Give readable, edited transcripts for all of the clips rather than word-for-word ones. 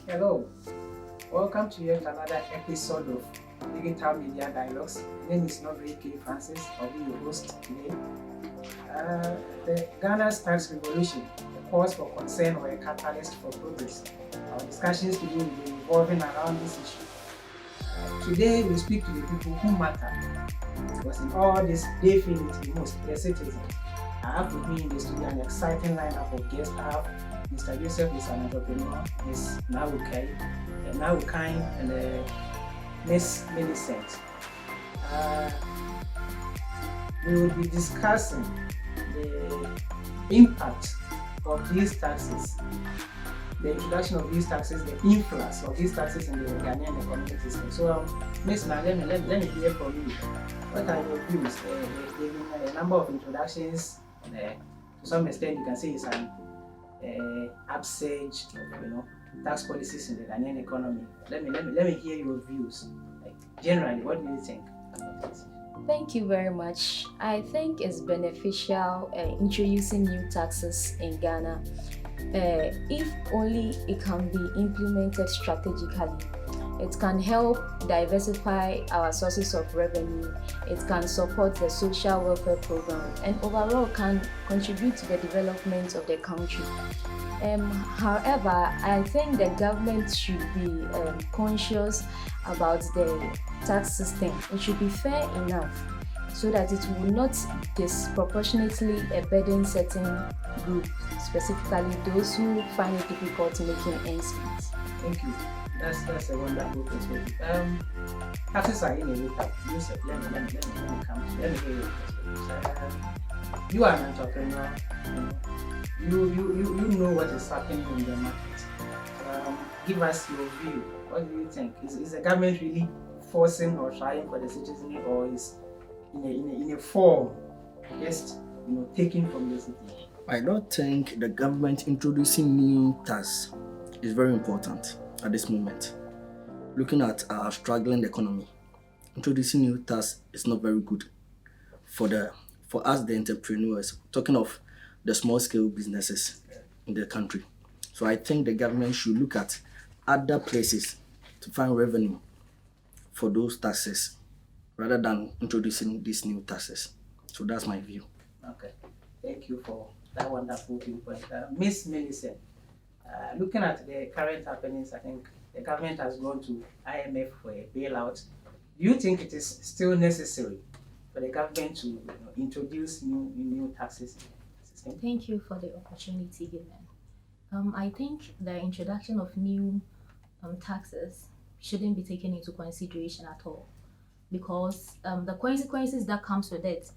Hello, welcome to yet another episode of Digital Media Dialogues. My name is Nobri K. Francis. I'll be your host today. The Ghana's tax revolution, a cause for concern or a catalyst for progress. Our discussions today will be revolving around this issue. Today we speak to the people who matter, because in all this they feel it the most, the citizens. I have with me in the studio an exciting lineup of guests. I have Mr. Joseph is an entrepreneur, Ms. Nawukai, and Ms. Millicent. Uh, we will be discussing the impact of these taxes, the introduction of these taxes, the influx of these taxes in the Ghanaian economic system. So, Ms. Na, let me hear from you. What are your views? There have been a number of introductions, and to some extent, you can say it's an upsurge of tax policies in the Ghanaian economy. Let me hear your views. Like generally, what do you think about this? Thank you very much. I think it's beneficial introducing new taxes in Ghana if only it can be implemented strategically. It can help diversify our sources of revenue, it can support the social welfare program, and overall can contribute to the development of the country. However, I think the government should be conscious about the tax system. It should be fair enough so that it will not disproportionately burden certain groups, specifically those who find it difficult making ends meet. Thank you. That's a wonderful perspective. Taxes are in a way. Yusuf, let me hear your perspective. You are an entrepreneur. You know what is happening in the market. Give us your view. What do you think? Is the government really forcing or trying for the citizen, or is in a form just taken from the city? I don't think the government introducing new tax is very important at this moment. Looking at our struggling economy, introducing new tax is not very good for us the entrepreneurs. Talking of the small scale businesses in the country. So I think the government should look at other places to find revenue for those taxes rather than introducing these new taxes. So that's my view. Okay, thank you for that wonderful viewpoint. Miss Millicent, looking at the current happenings, I think the government has gone to IMF for a bailout. Do you think it is still necessary for the government to introduce new taxes? Thank you for the opportunity given. I think the introduction of new taxes shouldn't be taken into consideration at all, because the consequences that comes with it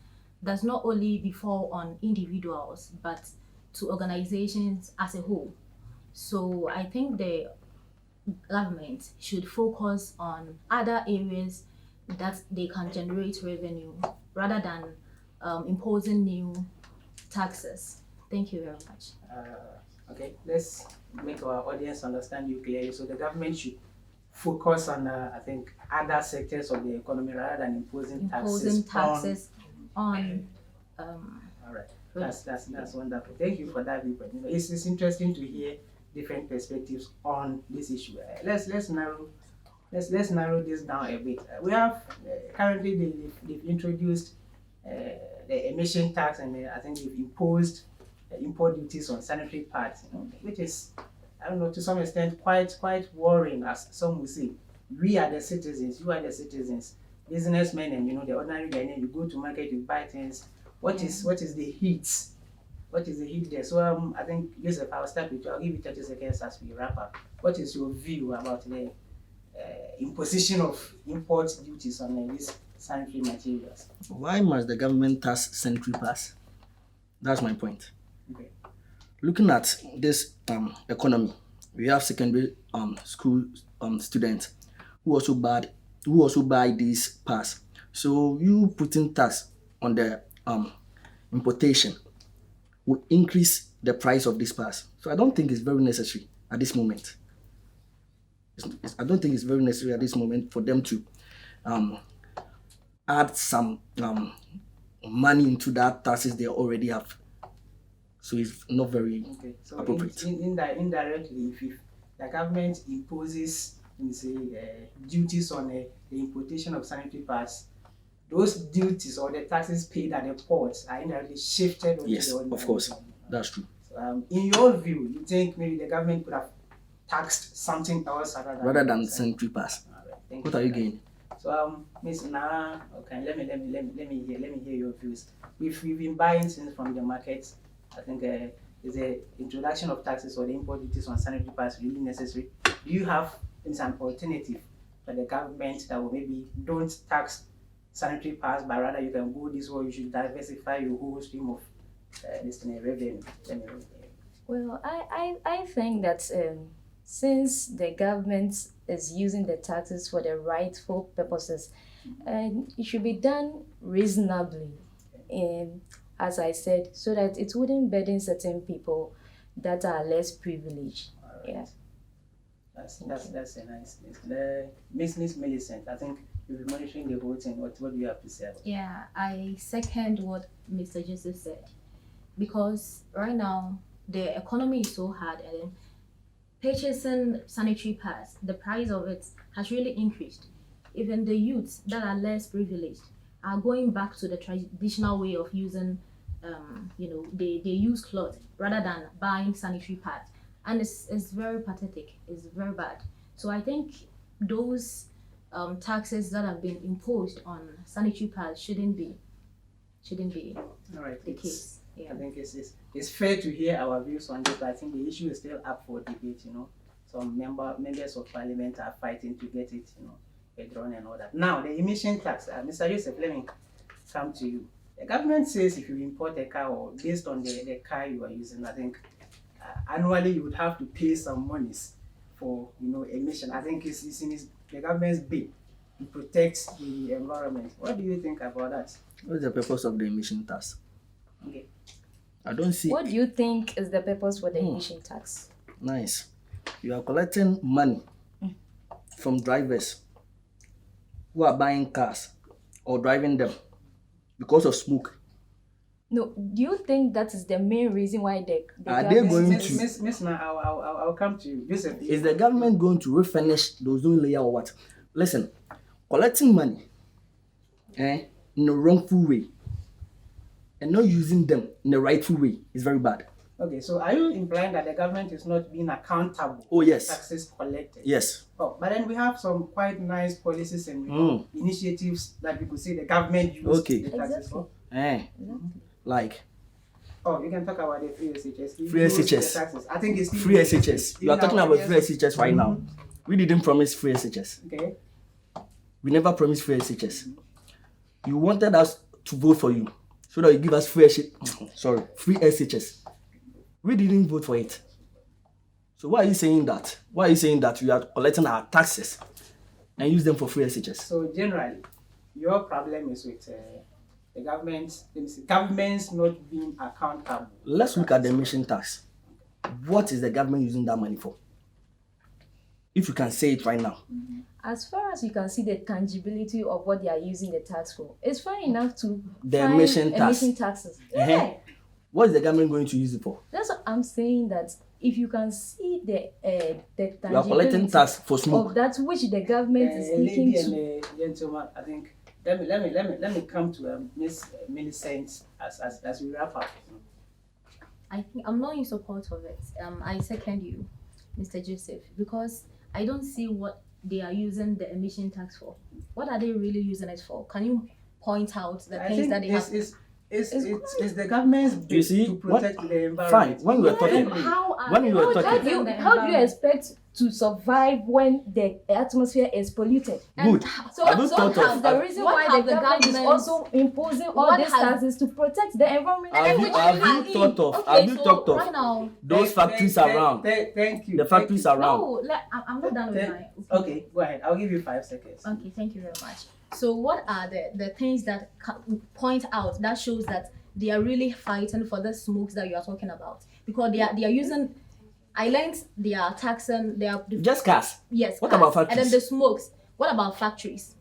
does not only befall on individuals but to organizations as a whole. So I think the government should focus on other areas that they can generate revenue rather than imposing new taxes. Thank you very much. Okay, let's make our audience understand you clearly. So the government should focus on, I think, other sectors of the economy rather than imposing taxes on. All right, that's wonderful. Thank you for that viewpoint. It's interesting to hear different perspectives on this issue. Let's narrow this down a bit. We have currently they've introduced the emission tax, and I think they've imposed import duties on sanitary pads, which is, I don't know, to some extent quite worrying, as some will say. We are the citizens, you are the citizens, businessmen, and the ordinary Ghanaian. You go to market, you buy things. What is the heat? What is the heat there? So I think, Joseph, I'll start with you. I'll give you 30 seconds as we wrap up. What is your view about the imposition of import duties on these sanitary materials? Why must the government tax sanitary pads? That's my point. Okay. Looking at this economy, we have secondary school students who also buy these pads. So you putting tax on the importation will increase the price of this pass. So I don't think it's very necessary at this moment. I don't think it's very necessary at this moment for them to add some money into that taxes they already have. So it's not very appropriate. Indirectly, the government imposes, let me say, duties on the importation of sanitary pads, those duties or the taxes paid at the ports are indirectly shifted onto Yes, the ordinary of course. people. That's true. So, in your view, you think maybe the government could have taxed something else Rather than sanitary pass. Thank What you are you for that. getting? So Miss Nara, okay, let me hear your views. We've been buying things from the market. I think is the introduction of taxes or the import duties on sanitary pads really necessary? Do you have an alternative for the government that will maybe don't tax sanitary pads, but rather you can go this way, you should diversify your whole stream of this revenue? Let me hear. Well, I think that since the government is using the taxes for the rightful purposes, and it should be done reasonably, as I said, so that it wouldn't burden certain people that are less privileged. All right. Yeah. That's a nice thing. Miss Millicent, I think you'll be monitoring the whole thing. What do you have to say about it? Yeah, I second what Mr. Joseph said, because right now the economy is so hard, and then purchasing sanitary pads, the price of it has really increased. Even the youths that are less privileged are going back to the traditional way of using, they use cloth rather than buying sanitary pads, and it's very pathetic. It's very bad. So I think those taxes that have been imposed on sanitary pads shouldn't be All right. the case. Yeah. I think it's fair to hear our views on this, but I think the issue is still up for debate. Some members of parliament are fighting to get it, withdrawn and all that. Now, the emission tax, Mr. Joseph, let me come to you. The government says if you import a car or based on the car you are using, I think annually you would have to pay some monies for emission. I think it's in the government's bid to protect the environment. What do you think about that? What is the purpose of the emission tax? Okay. I don't see. What do you think is the purpose for the emission tax? Nice. You are collecting money from drivers who are buying cars or driving them because of smoke. No, do you think that is the main reason why the Are they government going is- to- Miss, I'll come to you. Joseph, Is the government going to refurnish the ozone layer or what? Listen, collecting money in a wrongful way and not using them in the rightful way is very bad. Okay, so are you implying that the government is not being accountable Oh, yes. for taxes collected? Yes. Oh, but then we have some quite nice policies and initiatives that we could say the government used Okay. the taxes Exactly. for. Like Oh, you can talk about the free SHS. Free SHS. The taxes. I think it's still free SHS. You are talking about free SHS right now. We didn't promise free SHS. Okay. We never promised free SHS. You wanted us to vote for you so that you give us free SHS. We didn't vote for it. So why are you saying that? Why are you saying that we are collecting our taxes and use them for free SHS? So generally, your problem is with the government. Let me see, governments not being accountable. Let's look at the emission tax. What is the government using that money for? If you can say it right now. As far as you can see the tangibility of what they are using the tax for, it's fine enough to The find emission tax. emission taxes. Uh-huh. Yeah. What is the government going to use it for? That's what I'm saying, that if you can see the You are collecting tangibility tax for smoke. of that which the government is seeking Lady to. and gentleman, I think let me come to Miss Millicent as we wrap up. I think I'm not in support of it. I second you, Mr. Joseph, because I don't see what they are using the emission tax for. What are they really using it for? Can you point out the I things think that they have? it's the government's You bid see, to protect the environment. Fine. When we were talking, How are when they we were protecting talking- the How do you environment? expect to survive when the atmosphere is polluted? good. So, Have you so thought have of the The reason what why have the government is governments- also imposing all what these has- taxes to protect the environment. Have you thought of? Have you thought right of now? those factories around? Thank you. The factories around. No, I'm not done with Thank- my. Okay, go ahead. I'll give you 5 seconds. Okay, thank you very much. So what are the things that point out that shows that they are really fighting for the smokes that you are talking about? Because they are using, I learned they are taxing, they are, Just cars. yes. What cars. about And then factories? the smokes. What about factories?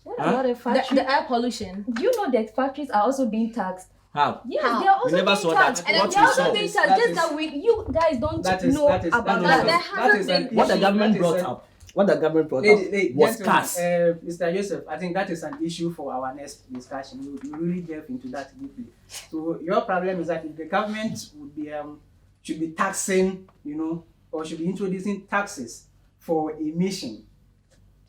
What about the factory? The air pollution. Do you know that factories are also being taxed? How? Yes, How? they are also We never being saw that. taxed. And What then they are also what being is- taxed. that Just is- that you guys don't that is- know that is- about that that. is- There that hasn't is an been. What the issue. government That is brought a- up. What the government brought Lady, up was gentlemen, cast. Mr. Joseph, I think that is an issue for our next discussion. We really delve into that deeply. So your problem is that if the government would be should be taxing, or should be introducing taxes for emission,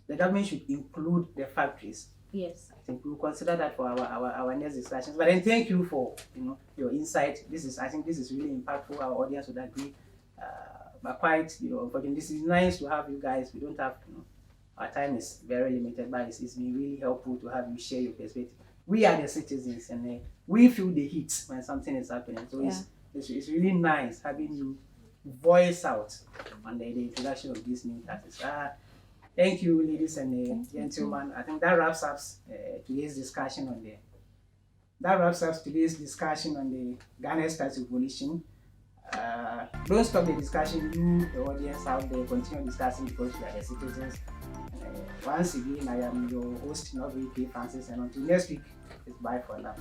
the government should include the factories. Yes. I think we'll consider that for our next discussions. But then thank you for your insight. I think this is really impactful. Our audience would agree. But quite, unfortunately, this is nice to have you guys. We don't have, our time is very limited, but it's been really helpful to have you share your perspective. We are the citizens, and we feel the heat when something is happening. So it's really nice having you voice out on the introduction of these new taxes. Thank you, ladies and gentlemen. I think that wraps up today's discussion on the Ghana's tax evolution. Don't stop the discussion. You, the audience out there, continue discussing because we are the citizens. Once again, I am your host, Novel Francis, and until next week, it's bye for now.